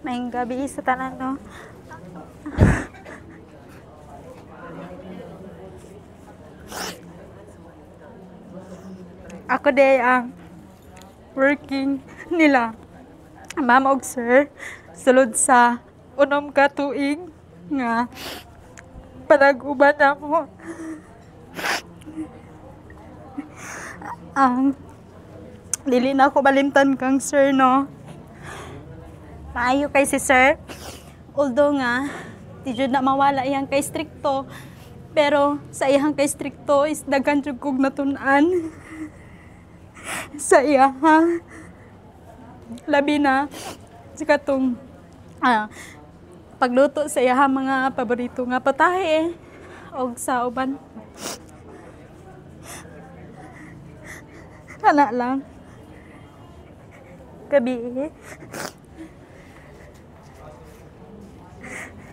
Maayong gabi sa tanan, no? Ako day ang working nila. Ma'am og sir, sulod sa unom ka tuig nga panag-uban na mo. Ang dili na ako balimtan kang sir, no? Maayo kay si sir. Although nga, di jud na mawala iyang kay strikto. Pero sa iyang kay strikto is daghan jud kog natun-an. Sa iya, ha? Labi na sa katong pagluto sa iya mga paborito nga patahe og sa uban. Ana lang. Gabi